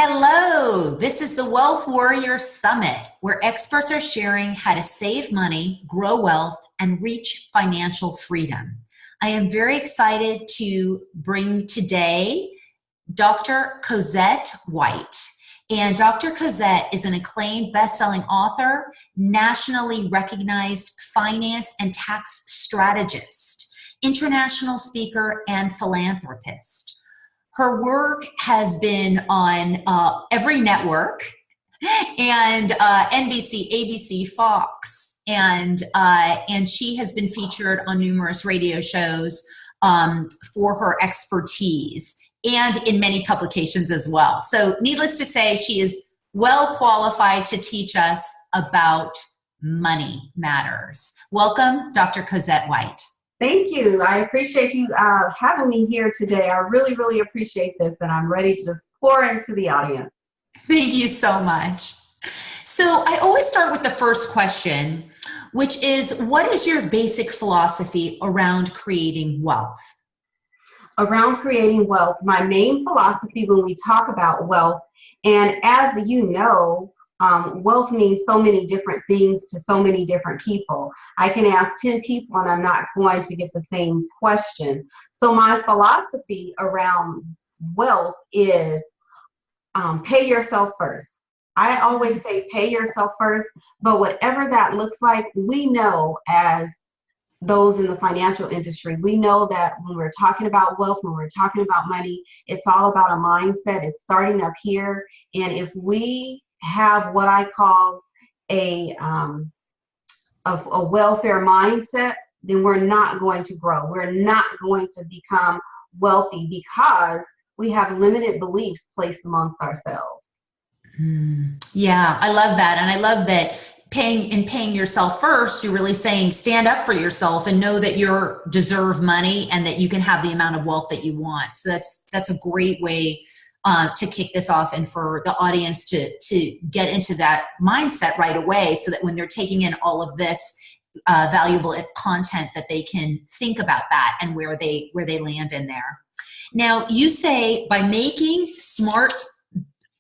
Hello, this is the Wealth Warrior Summit, where experts are sharing how to save money, grow wealth, and reach financial freedom. I am very excited to bring today Dr. Cozette White. And Dr. Cozette is an acclaimed best-selling author, nationally recognized finance and tax strategist, international speaker, and philanthropist. Her work has been on every network and NBC, ABC, Fox, and she has been featured on numerous radio shows for her expertise and in many publications as well. So needless to say, she is well qualified to teach us about money matters. Welcome, Dr. Cozette White. Thank you. I appreciate you having me here today. I really, really appreciate this, and I'm ready to just pour into the audience. Thank you so much. So I always start with the first question, which is, what is your basic philosophy around creating wealth? Around creating wealth, my main philosophy when we talk about wealth, and as you know, wealth means so many different things to so many different people. I can ask 10 people and I'm not going to get the same question. So my philosophy around wealth is pay yourself first. I always say pay yourself first, but whatever that looks like, we know as those in the financial industry, we know that when we're talking about wealth, when we're talking about money, it's all about a mindset. It's starting up here. And if we have what I call a welfare mindset, then we're not going to grow. We're not going to become wealthy because we have limited beliefs placed amongst ourselves. Yeah, I love that. And I love that paying yourself first, you're really saying stand up for yourself and know that you deserve money and that you can have the amount of wealth that you want. So that's a great way to kick this off and for the audience to get into that mindset right away so that when they're taking in all of this valuable content that they can think about that and where they land in there. Now, you say by making smart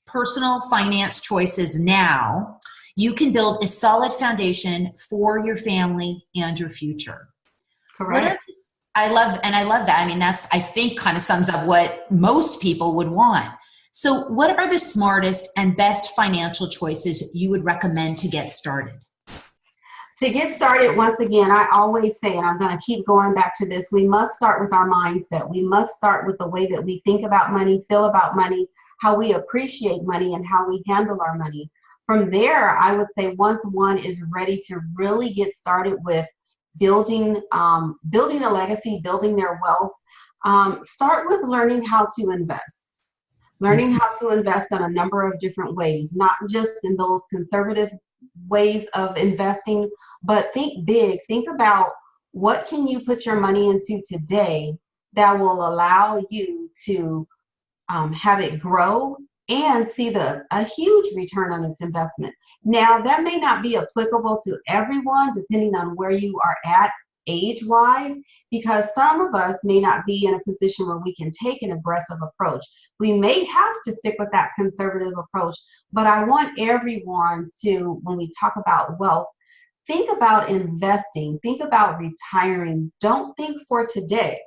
personal finance choices now, you can build a solid foundation for your family and your future. Correct. I love that. I mean, that's, I think, kind of sums up what most people would want. So what are the smartest and best financial choices you would recommend to get started? To get started, once again, I always say, and I'm going to keep going back to this, we must start with our mindset. We must start with the way that we think about money, feel about money, how we appreciate money, and how we handle our money. From there, I would say once one is ready to really get started with building a legacy, building their wealth, start with learning how to invest. Learning how to invest in a number of different ways, not just in those conservative ways of investing, but think big. Think about what can you put your money into today that will allow you to have it grow and see a huge return on its investment. Now, that may not be applicable to everyone, depending on where you are at age-wise, because some of us may not be in a position where we can take an aggressive approach. We may have to stick with that conservative approach, but I want everyone to, when we talk about wealth, think about investing, think about retiring. Don't think for today,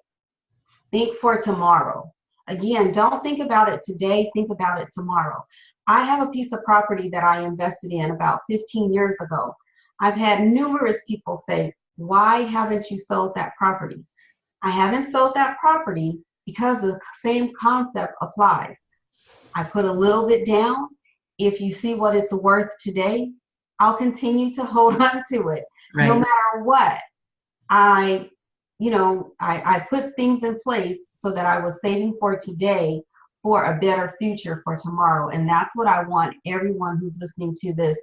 think for tomorrow. Again, don't think about it today, think about it tomorrow. I have a piece of property that I invested in about 15 years ago. I've had numerous people say, why haven't you sold that property? I haven't sold that property because the same concept applies. I put a little bit down. If you see what it's worth today, I'll continue to hold on to it. Right. No matter what. I put things in place so that I was saving for today for a better future for tomorrow. And that's what I want everyone who's listening to this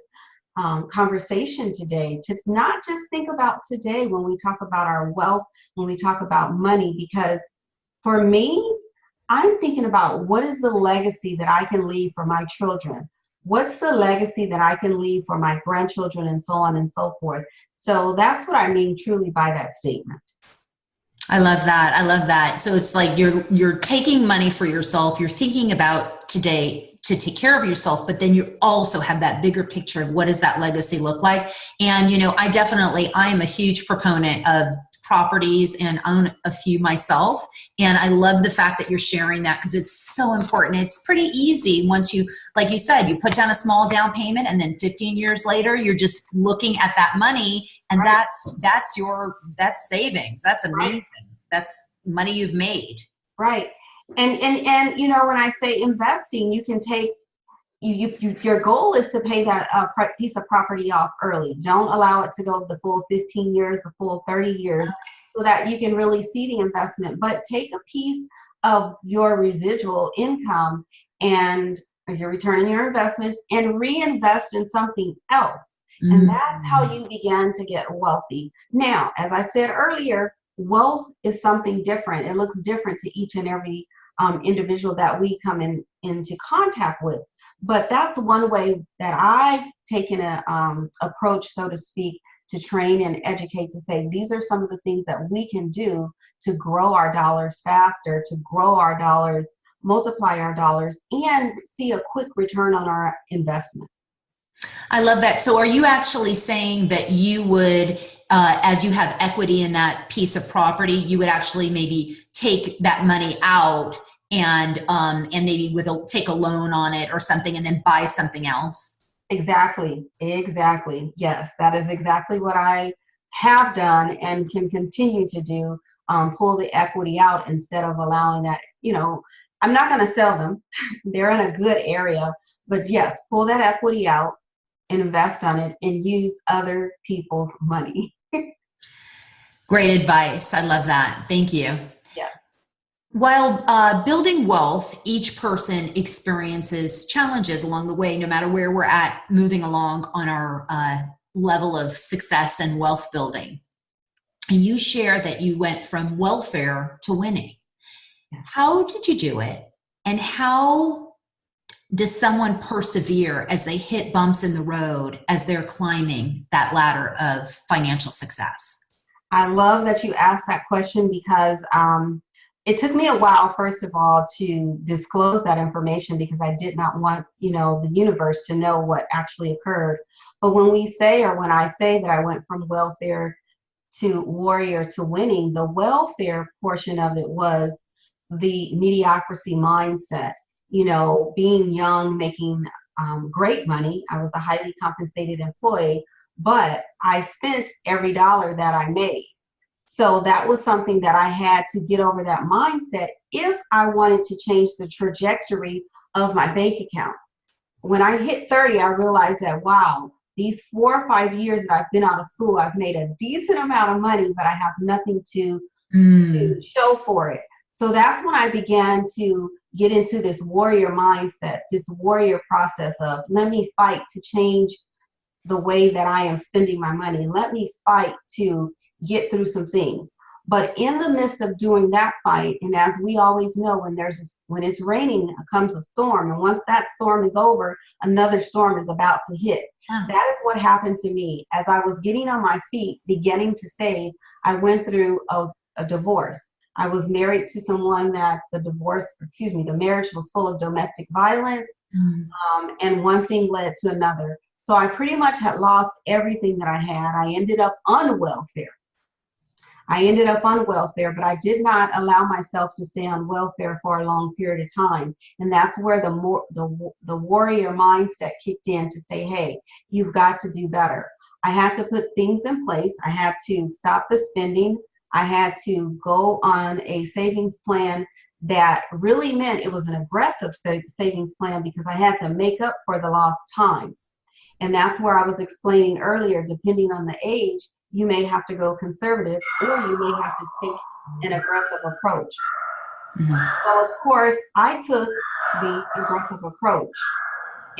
conversation today to not just think about today when we talk about our wealth, when we talk about money, because for me, I'm thinking about what is the legacy that I can leave for my children? What's the legacy that I can leave for my grandchildren and so on and so forth? So that's what I mean truly by that statement. I love that. I love that. So it's like you're taking money for yourself. You're thinking about today to take care of yourself, but then you also have that bigger picture of what does that legacy look like. And, I am a huge proponent of properties and own a few myself. And I love the fact that you're sharing that because it's so important. It's pretty easy once you, like you said, you put down a small down payment and then 15 years later, you're just looking at that money and Right. that's savings. That's amazing. Right. That's money you've made. Right. And when I say investing, you can take your goal is to pay that piece of property off early. Don't allow it to go the full 15 years, the full 30 years, so that you can really see the investment. But take a piece of your residual income and your return on your investments and reinvest in something else. And that's how you begin to get wealthy. Now, as I said earlier, wealth is something different. It looks different to each and every individual that we come into contact with. But that's one way that I've taken a approach, so to speak, to train and educate, to say these are some of the things that we can do to grow our dollars faster, to grow our dollars, multiply our dollars, and see a quick return on our investment. I love that. So are you actually saying that you would, as you have equity in that piece of property, you would actually maybe take that money out and maybe take a loan on it or something and then buy something else? Exactly. Yes, that is exactly what I have done and can continue to do. Pull the equity out instead of allowing that, I'm not going to sell them. They're in a good area, but yes, pull that equity out, invest on it, and use other people's money. Great advice. I love that. Thank you. Yes. While building wealth, each person experiences challenges along the way, no matter where we're at moving along on our level of success and wealth building. And you share that you went from welfare to winning. How did you do it? And how does someone persevere as they hit bumps in the road as they're climbing that ladder of financial success? I love that you asked that question because it took me a while, first of all, to disclose that information because I did not want, the universe to know what actually occurred. But when I say that I went from welfare to warrior to winning, the welfare portion of it was the mediocrity mindset. Being young, making great money. I was a highly compensated employee, but I spent every dollar that I made. So that was something that I had to get over that mindset if I wanted to change the trajectory of my bank account. When I hit 30, I realized that, wow, these 4 or 5 years that I've been out of school, I've made a decent amount of money, but I have nothing to show for it. So that's when I began to get into this warrior mindset, this warrior process of let me fight to change the way that I am spending my money. Let me fight to get through some things. But in the midst of doing that fight, and as we always know, when it's raining comes a storm, and once that storm is over, another storm is about to hit. That is what happened to me. As I was getting on my feet, beginning to save, I went through a divorce. I was married to someone that the marriage was full of domestic violence, and one thing led to another. So I pretty much had lost everything that I had. I ended up on welfare, but I did not allow myself to stay on welfare for a long period of time. And that's where the warrior mindset kicked in to say, hey, you've got to do better. I had to put things in place. I had to stop the spending. I had to go on a savings plan that really meant it was an aggressive savings plan because I had to make up for the lost time. And that's where I was explaining earlier, depending on the age, you may have to go conservative or you may have to take an aggressive approach. So of course, I took the aggressive approach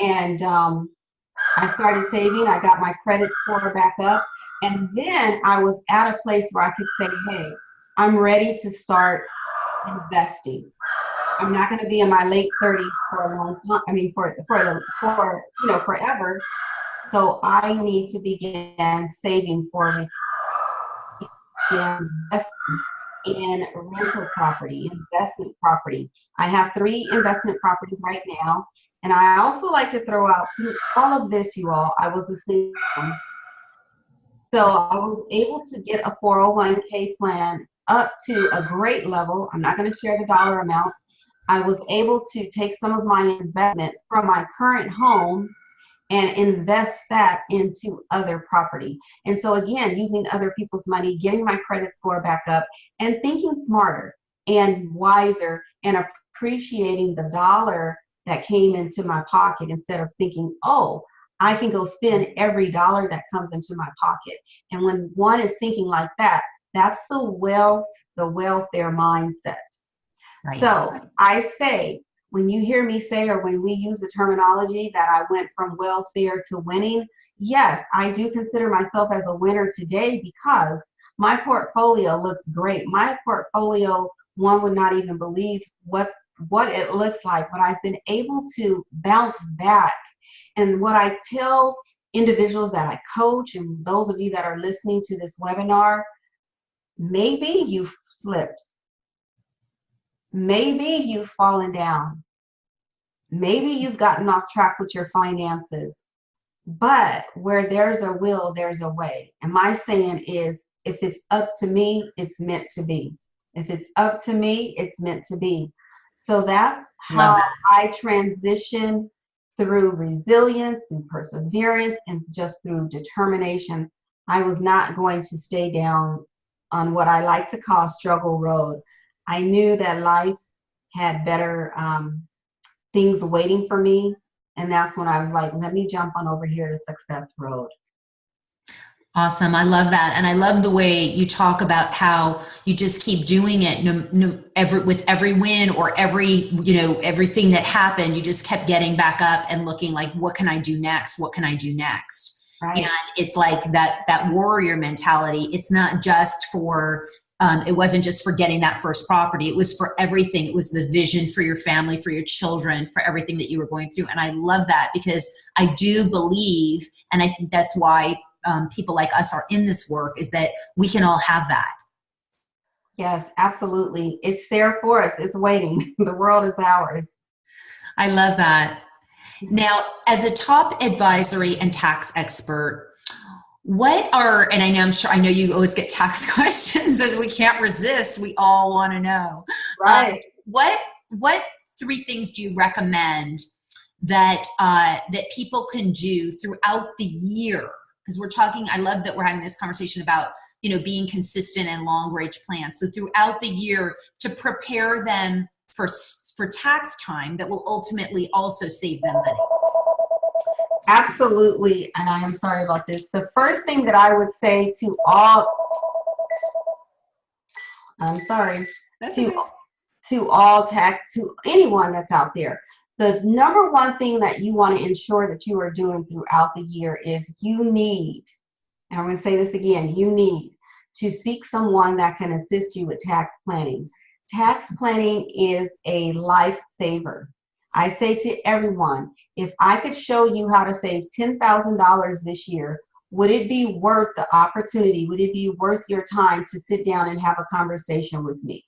and I started saving. I got my credit score back up. And then I was at a place where I could say, hey, I'm ready to start investing. I'm not going to be in my late 30s for a long time. I mean, for forever. So I need to begin saving for investing. in rental property, investment property. I have 3 investment properties right now. And I also like to throw out, through all of this, you all, I was a single mom. So I was able to get a 401k plan up to a great level. I'm not going to share the dollar amount. I was able to take some of my investment from my current home and invest that into other property. And so again, using other people's money, getting my credit score back up, and thinking smarter and wiser and appreciating the dollar that came into my pocket instead of thinking, oh, I can go spend every dollar that comes into my pocket. And when one is thinking like that, that's the welfare mindset. Right. So I say, when you hear me say, or when we use the terminology that I went from welfare to winning, yes, I do consider myself as a winner today because my portfolio looks great. My portfolio, one would not even believe what it looks like, but I've been able to bounce back. And what I tell individuals that I coach, and those of you that are listening to this webinar, maybe you've slipped. Maybe you've fallen down. Maybe you've gotten off track with your finances. But where there's a will, there's a way. And my saying is, if it's up to me, it's meant to be. If it's up to me, it's meant to be. So that's Love how that. I transition through resilience, through perseverance, and just through determination. I was not going to stay down on what I like to call struggle road. I knew that life had better things waiting for me. And that's when I was like, let me jump on over here to Success Road. Awesome. I love that. And I love the way you talk about how you just keep doing it with every win or everything that happened, you just kept getting back up and looking like, what can I do next? What can I do next? Right. And it's like that warrior mentality. It's not just for, it wasn't just for getting that first property. It was for everything. It was the vision for your family, for your children, for everything that you were going through. And I love that because I do believe, and I think that's why people like us are in this work, is that we can all have that. Yes, absolutely. It's there for us. It's waiting. The world is ours. I love that. Now, as a top advisory and tax expert, and I know you always get tax questions as we can't resist. We all want to know. Right. What 3 things do you recommend that people can do throughout the year? Because I love that we're having this conversation about, being consistent and long range plans. So throughout the year to prepare them for tax time that will ultimately also save them money. Absolutely. And I am sorry about this. The first thing that I would say to all, I'm sorry, That's to, okay. to anyone that's out there, the number one thing that you want to ensure that you are doing throughout the year is you need, and I'm going to say this again, you need to seek someone that can assist you with tax planning. Tax planning is a lifesaver. I say to everyone, if I could show you how to save $10,000 this year, would it be worth the opportunity? Would it be worth your time to sit down and have a conversation with me?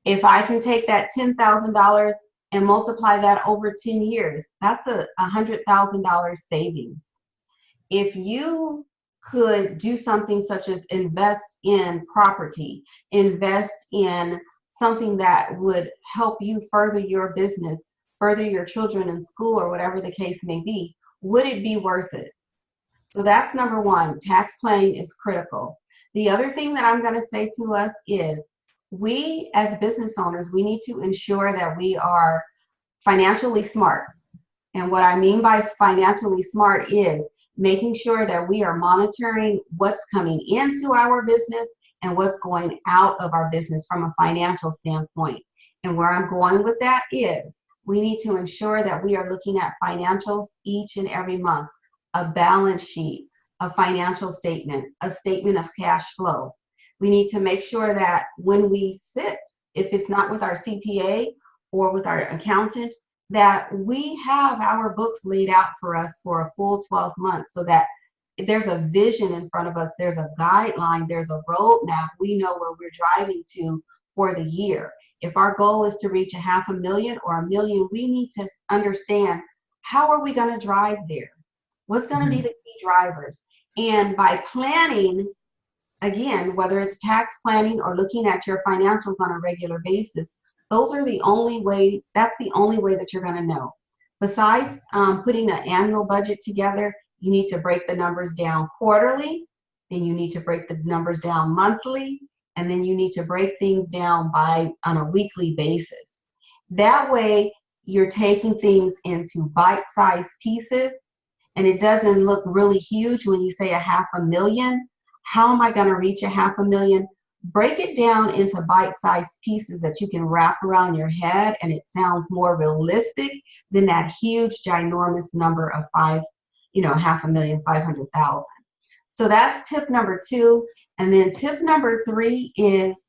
If I can take that $10,000 and multiply that over 10 years, that's a $100,000 savings. If you could do something such as invest in property, invest in something that would help you further your business, further your children in school, or whatever the case may be, would it be worth it? So that's number one. Tax planning is critical. The other thing that I'm going to say to us is, we as business owners, we need to ensure that we are financially smart. And what I mean by financially smart is making sure that we are monitoring what's coming into our business and what's going out of our business from a financial standpoint. And where I'm going with that is, we need to ensure that we are looking at financials each and every month, a balance sheet, a financial statement, a statement of cash flow. We need to make sure that when we sit, if it's not with our CPA or with our accountant, that we have our books laid out for us for a full 12 months so that there's a vision in front of us. There's a guideline. There's a roadmap. We know where we're driving to for the year. If our goal is to reach $500,000 or $1 million, we need to understand, how are we going to drive there? What's going to be the key drivers? And by planning, again, whether it's tax planning or looking at your financials on a regular basis, that's the only way that you're going to know. Besides putting an annual budget together, you need to break the numbers down quarterly, then you need to break the numbers down monthly, and then you need to break things down on a weekly basis. That way, you're taking things into bite-sized pieces, and it doesn't look really huge when you say $500,000. How am I going to reach $500,000? Break it down into bite-sized pieces that you can wrap around your head, and it sounds more realistic than that huge, ginormous number of $500,000, 500,000. So that's tip number 2. And then tip number 3 is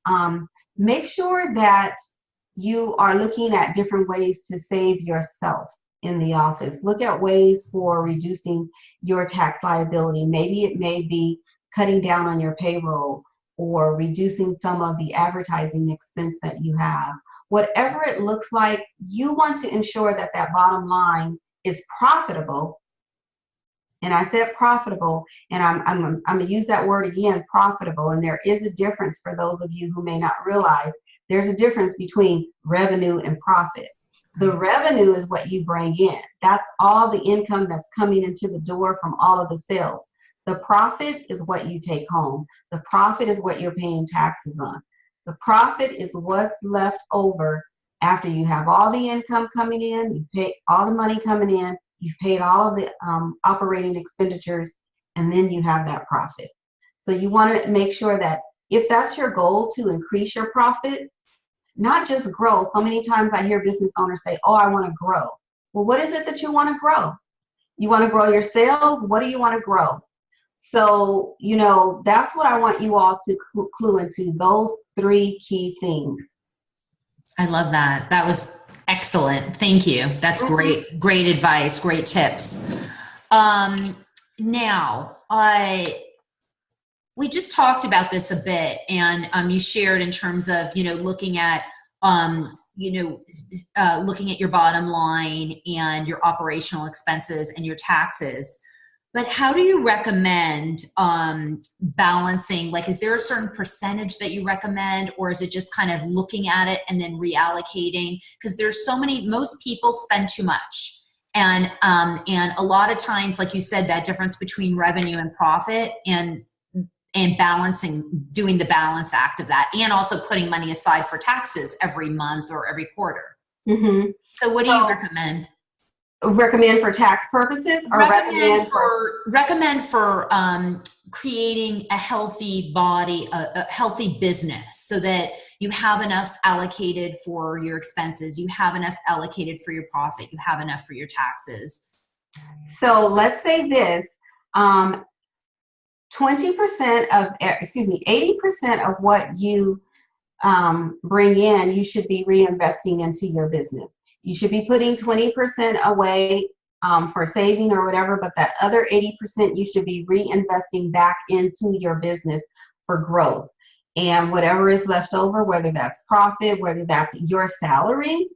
make sure that you are looking at different ways to save yourself in the office. Look at ways for reducing your tax liability. Maybe it may be cutting down on your payroll or reducing some of the advertising expense that you have. Whatever it looks like, you want to ensure that that bottom line is profitable. And I said profitable, and I'm going to use that word again, profitable. And there is a difference for those of you who may not realize. There's a difference between revenue and profit. The revenue is what you bring in. That's all the income that's coming into the door from all of the sales. The profit is what you take home. The profit is what you're paying taxes on. The profit is what's left over after you have all the income coming in, you pay all the money coming in, you've paid all of the operating expenditures, and then you have that profit. So you want to make sure that if that's your goal, to increase your profit, not just grow. So many times I hear business owners say, oh, I want to grow. Well, what is it that you want to grow? You want to grow your sales? What do you want to grow? So, that's what I want you all to clue into, those 3 key things. I love that. That was excellent. Thank you. That's great. Great advice. Great tips. Now, we just talked about this a bit, and you shared in terms of, looking at, looking at your bottom line and your operational expenses and your taxes. But how do you recommend balancing? Like, is there a certain percentage that you recommend, or is it just kind of looking at it and then reallocating? Because there's most people spend too much. And a lot of times, like you said, that difference between revenue and profit and balancing, doing the balance act of that, and also putting money aside for taxes every month or every quarter. Mm-hmm. So what do you recommend? Recommend for tax purposes, or recommend for creating a healthy body, a healthy business, so that you have enough allocated for your expenses, you have enough allocated for your profit, you have enough for your taxes. So let's say this, 80% of what you bring in, you should be reinvesting into your business. You should be putting 20% away for saving or whatever, but that other 80% you should be reinvesting back into your business for growth. And whatever is left over, whether that's profit, whether that's your salary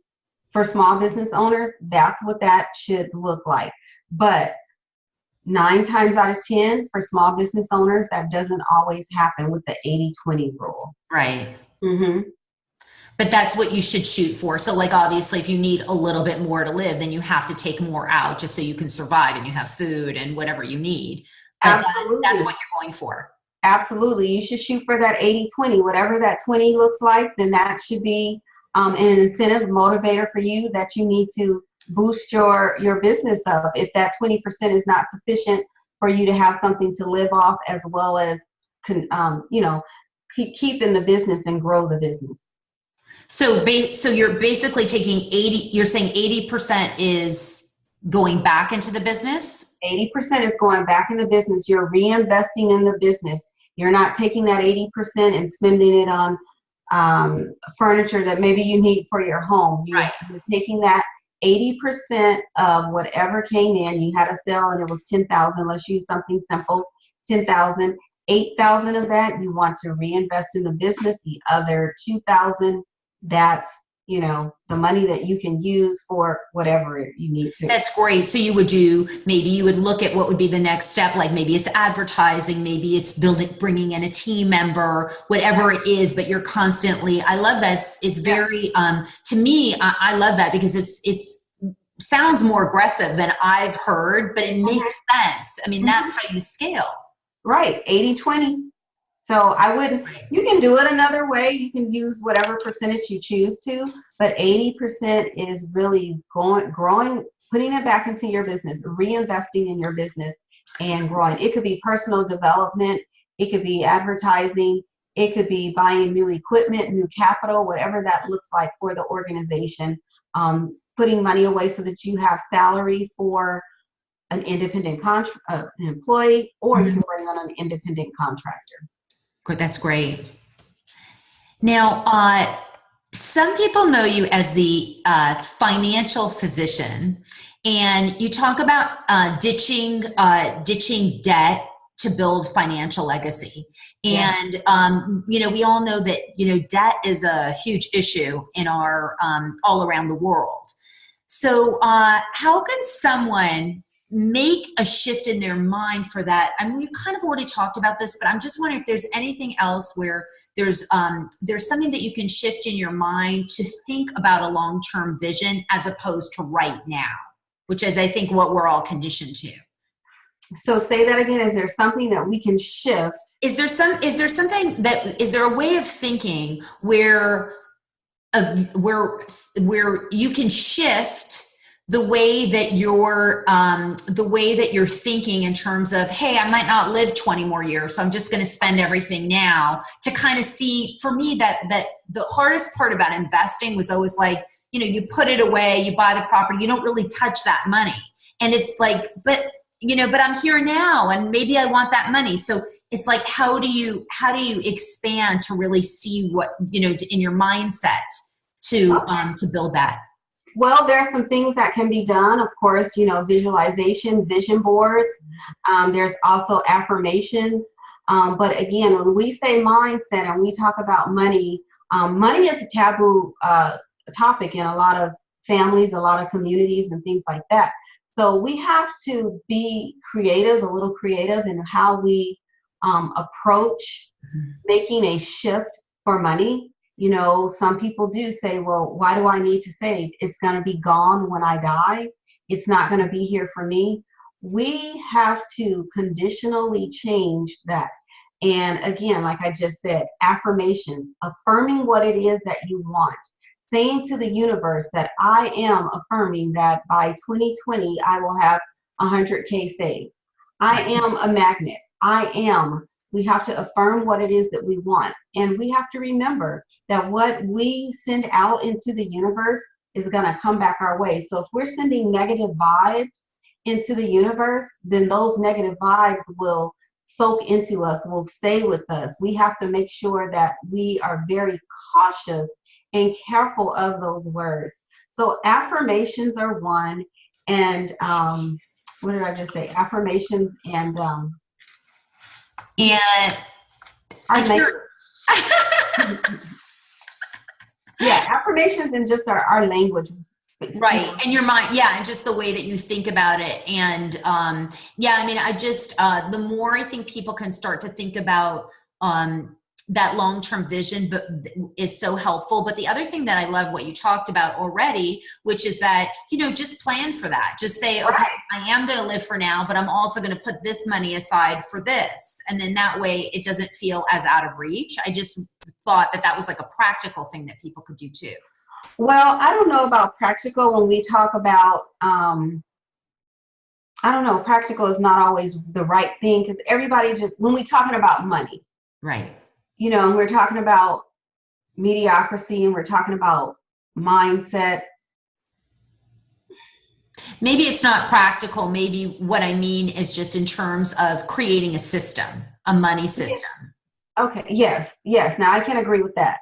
for small business owners, that's what that should look like. But 9 times out of 10 for small business owners, that doesn't always happen with the 80-20 rule. Right. Mm-hmm. But that's what you should shoot for. So, like, obviously, if you need a little bit more to live, then you have to take more out just so you can survive and you have food and whatever you need. But that's what you're going for. Absolutely. You should shoot for that 80-20. Whatever that 20 looks like, then that should be an incentive motivator for you that you need to boost your business up. If that 20% is not sufficient for you to have something to live off, as well as, keep in the business and grow the business. So you're basically taking 80, you're saying 80% is going back into the business? 80% is going back in the business. You're reinvesting in the business. You're not taking that 80% and spending it on furniture that maybe you need for your home. You're taking that 80% of whatever came in, you had a sale and it was 10,000, let's use something simple, 10,000, 8,000 of that you want to reinvest in the business. The other 2,000, that's, the money that you can use for whatever you need to. That's great. So maybe you would look at what would be the next step. Like maybe it's advertising, maybe it's bringing in a team member, whatever it is, but you're constantly, I love that. It's very, to me, I love that because it's sounds more aggressive than I've heard, but it makes sense. I mean, that's how you scale. Right. 80-20. So you can do it another way. You can use whatever percentage you choose to, but 80% is really growing, putting it back into your business, reinvesting in your business and growing. It could be personal development. It could be advertising. It could be buying new equipment, new capital, whatever that looks like for the organization. Putting money away so that you have salary for an independent employee, or you can bring on an independent contractor. Good, that's great. Now, some people know you as the financial physician, and you talk about ditching debt to build financial legacy. And, we all know that, debt is a huge issue in our all around the world. So how can someone make a shift in their mind for that? I mean, we kind of already talked about this, but I'm just wondering if there's anything else where there's something that you can shift in your mind to think about a long-term vision as opposed to right now, which is, I think, what we're all conditioned to. So say that again. Is there something that we can shift? Is there a way of thinking where you can shift the way that you're thinking in terms of, hey, I might not live 20 more years, so I'm just going to spend everything now, to kind of see, for me, that the hardest part about investing was always like, you put it away, you buy the property, you don't really touch that money. And it's like, but I'm here now and maybe I want that money. So it's like, how do you expand to really see what, in your mindset to build that? Well, there are some things that can be done. Of course, visualization, vision boards. There's also affirmations. But again, when we say mindset and we talk about money, money is a taboo topic in a lot of families, a lot of communities and things like that. So we have to be creative, a little creative in how we approach making a shift for money. Some people do say, well, why do I need to save? It's going to be gone when I die. It's not going to be here for me. We have to conditionally change that. And again, like I just said, affirmations, affirming what it is that you want, saying to the universe that I am affirming that by 2020, I will have 100K saved. I am a magnet. We have to affirm what it is that we want. And we have to remember that what we send out into the universe is going to come back our way. So if we're sending negative vibes into the universe, then those negative vibes will soak into us, will stay with us. We have to make sure that we are very cautious and careful of those words. So affirmations are one. And what did I just say? Affirmations and affirmations and just our language. Right. And your mind. Yeah. And just the way that you think about it. And the more I think people can start to think about that long-term vision, but is so helpful. But the other thing that I love what you talked about already, which is that, just plan for that. Just say, okay, I am going to live for now, but I'm also going to put this money aside for this. And then that way it doesn't feel as out of reach. I just thought that was like a practical thing that people could do too. Well, I don't know about practical when we talk about, practical is not always the right thing, because everybody when we're talking about money. Right. And we're talking about mediocrity and we're talking about mindset. Maybe it's not practical. Maybe what I mean is just in terms of creating a system, a money system. Okay. Yes. Now I can agree with that.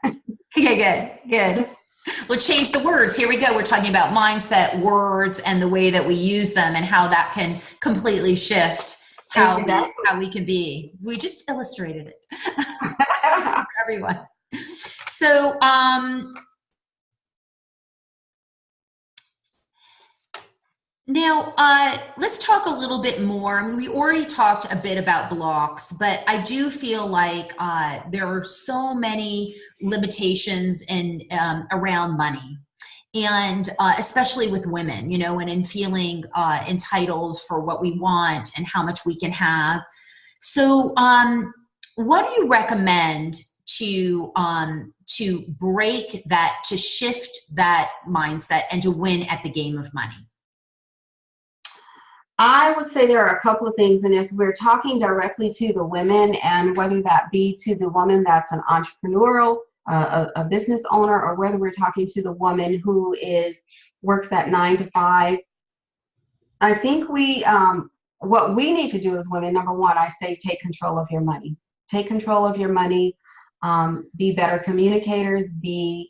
Okay, good. We'll change the words. Here we go. We're talking about mindset, words, and the way that we use them and how that can completely shift how we can be. We just illustrated it for everyone. So, now, let's talk a little bit more. I mean, we already talked a bit about blocks, but I do feel like there are so many limitations around money, and especially with women, and in feeling entitled for what we want and how much we can have. So, what do you recommend to break that, to shift that mindset, and to win at the game of money? I would say there are a couple of things in this. We're talking directly to the women, and whether that be to the woman that's an entrepreneurial, a business owner, or whether we're talking to the woman who works that 9 to 5. I think what we need to do as women, number one, I say take control of your money. Take control of your money. Be better communicators. Be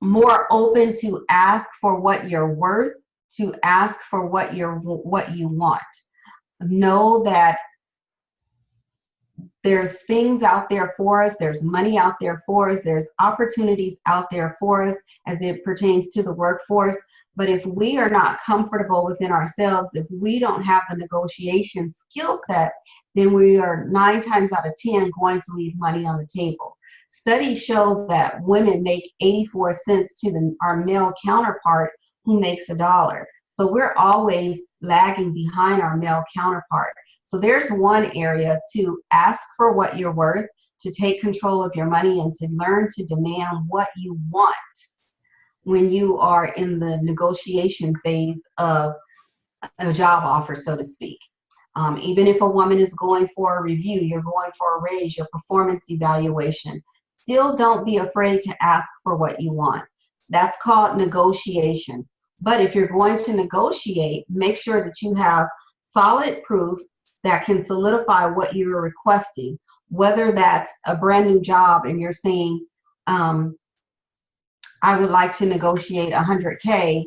more open to ask for what you're worth, to ask for what you want. Know that there's things out there for us, there's money out there for us, there's opportunities out there for us as it pertains to the workforce. But if we are not comfortable within ourselves, if we don't have the negotiation skill set, then we are 9 times out of 10 going to leave money on the table. Studies show that women make 84 cents to our male counterpart who makes $1. So we're always lagging behind our male counterpart. So there's one area to ask for what you're worth, to take control of your money, and to learn to demand what you want when you are in the negotiation phase of a job offer, so to speak. Even if a woman is going for a review, you're going for a raise, your performance evaluation, still don't be afraid to ask for what you want. That's called negotiation. But if you're going to negotiate, make sure that you have solid proof that can solidify what you're requesting, whether that's a brand new job and you're saying, I would like to negotiate 100K,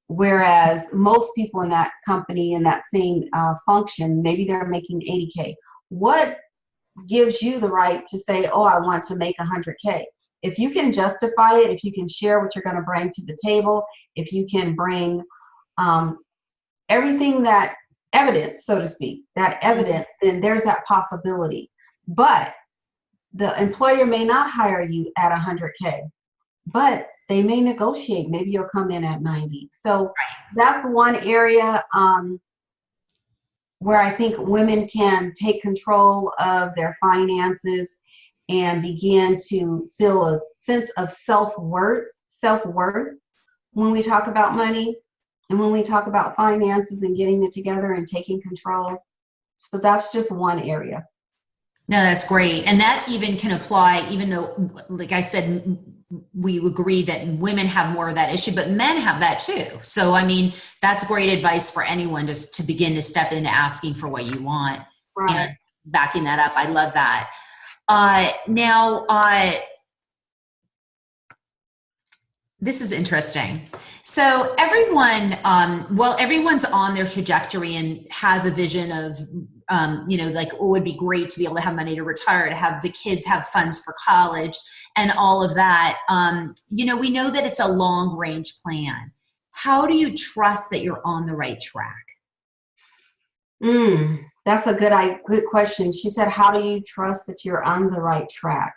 whereas most people in that company in that same function, maybe they're making 80K. What gives you the right to say, oh, I want to make 100K? If you can justify it, if you can share what you're going to bring to the table, if you can bring everything, that evidence, so to speak, that evidence, then there's that possibility. But the employer may not hire you at 100K, but they may negotiate. Maybe you'll come in at 90. So that's one area where I think women can take control of their finances and begin to feel a sense of self-worth when we talk about money and when we talk about finances and getting it together and taking control. So that's just one area. No, that's great. And that even can apply, even though, like I said, we agree that women have more of that issue, but men have that too. So, I mean, that's great advice for anyone just to begin to step into asking for what you want and backing that up. I love that. Now, this is interesting. So everyone, everyone's on their trajectory and has a vision of, like, oh, it would be great to be able to have money to retire, to have the kids have funds for college and all of that. We know that it's a long range plan. How do you trust that you're on the right track? That's a good question. She said, how do you trust that you're on the right track?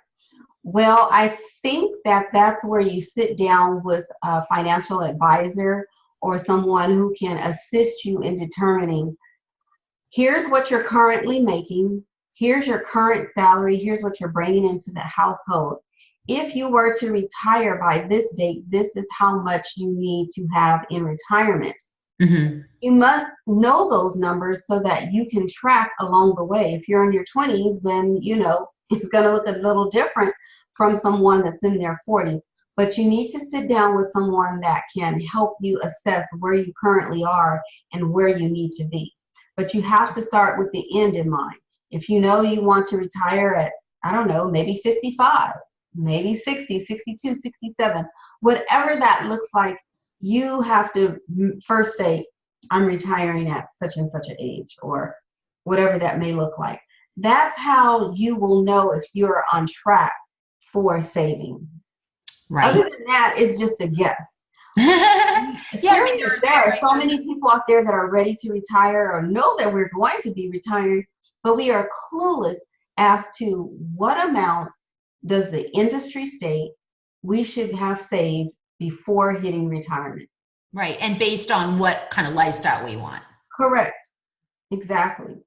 Well, I think that's where you sit down with a financial advisor or someone who can assist you in determining, here's what you're currently making, here's your current salary, here's what you're bringing into the household. If you were to retire by this date, this is how much you need to have in retirement. Mm-hmm. You must know those numbers so that you can track along the way. If you're in your 20s, then, it's going to look a little different from someone that's in their 40s. But you need to sit down with someone that can help you assess where you currently are and where you need to be. But you have to start with the end in mind. If you know you want to retire at, I don't know, maybe 55, maybe 60, 62, 67, whatever that looks like, you have to first say, I'm retiring at such and such an age, or whatever that may look like. That's how you will know if you're on track for saving. Right. Other than that, it's just a guess. Yeah, I mean, there are so many people out there that are ready to retire or know that we're going to be retiring, but we are clueless as to what amount does the industry state we should have saved before hitting retirement. Right. And based on what kind of lifestyle we want. Correct. Exactly.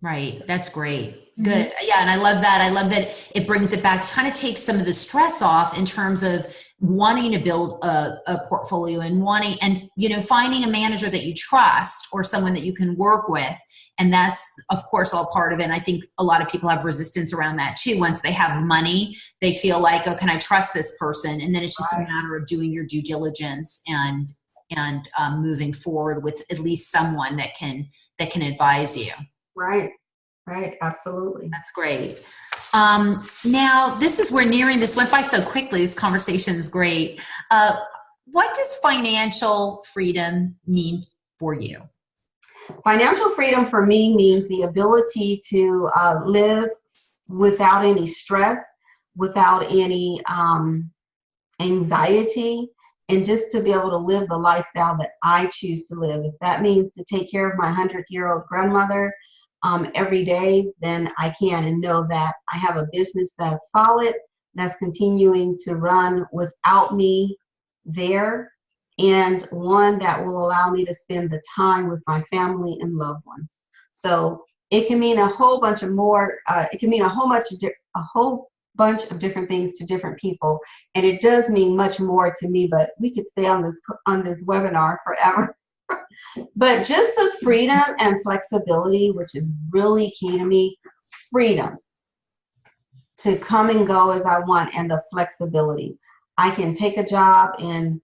Right. That's great. Good. Yeah. And I love that. I love that it brings it back, kind of takes some of the stress off in terms of wanting to build a portfolio and wanting, and, finding a manager that you trust or someone that you can work with. And that's, of course, all part of it. And I think a lot of people have resistance around that too. Once they have money, they feel like, oh, can I trust this person? And then it's just a matter of doing your due diligence and moving forward with at least someone that can advise you. Right. Right. Absolutely. That's great. Now, we're nearing this, went by so quickly. This conversation is great. What does financial freedom mean for you? Financial freedom for me means the ability to live without any stress, without any anxiety, and just to be able to live the lifestyle that I choose to live. If that means to take care of my 100-year-old grandmother every day, then I can, and know that I have a business that's solid, that's continuing to run without me there, and one that will allow me to spend the time with my family and loved ones. So it can mean a whole bunch of more. It can mean a whole bunch of different things to different people, and it does mean much more to me. But we could stay on this webinar forever. But just the freedom and flexibility, which is really key to me, freedom to come and go as I want, and the flexibility. I can take a job in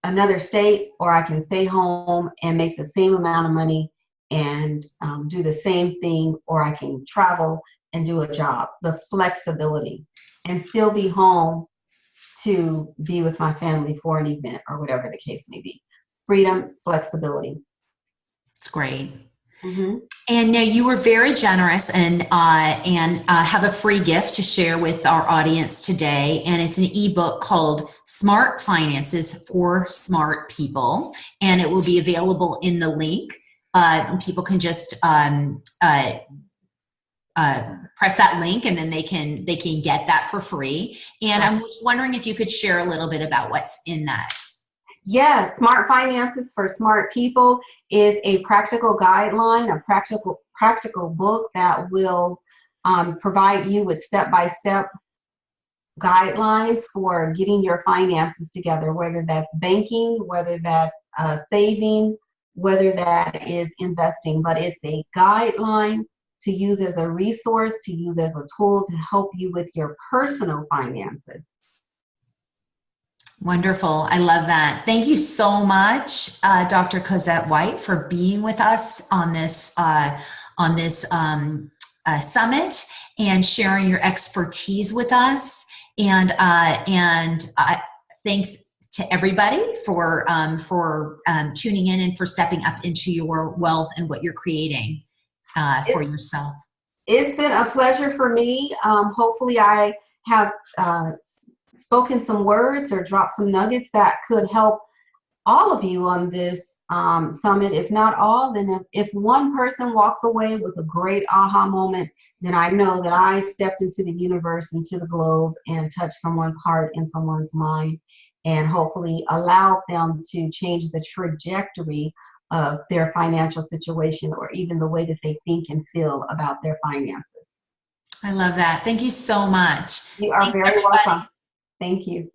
another state, or I can stay home and make the same amount of money and do the same thing, or I can travel and do a job. The flexibility, and still be home to be with my family for an event or whatever the case may be. Freedom, flexibility. It's great. And now you were very generous and have a free gift to share with our audience today. And it's an ebook called Smart Finances for Smart People. And it will be available in the link. People can just press that link, and then they can get that for free. And I'm just wondering if you could share a little bit about what's in that. Yes, Smart Finances for Smart People is a practical guideline, a practical book that will provide you with step-by-step guidelines for getting your finances together, whether that's banking, whether that's saving, whether that is investing. But it's a guideline to use as a resource, to use as a tool to help you with your personal finances. Wonderful. I love that. Thank you so much, Dr. Cozette White, for being with us on this summit and sharing your expertise with us. And thanks to everybody for tuning in and for stepping up into your wealth and what you're creating for yourself. It's been a pleasure for me. Hopefully I have spoken some words or dropped some nuggets that could help all of you on this summit. If not all, then if one person walks away with a great aha moment, then I know that I stepped into the universe, into the globe, and touched someone's heart and someone's mind, and hopefully allowed them to change the trajectory of their financial situation, or even the way that they think and feel about their finances. I love that. Thank you so much. You are very welcome. Thank you.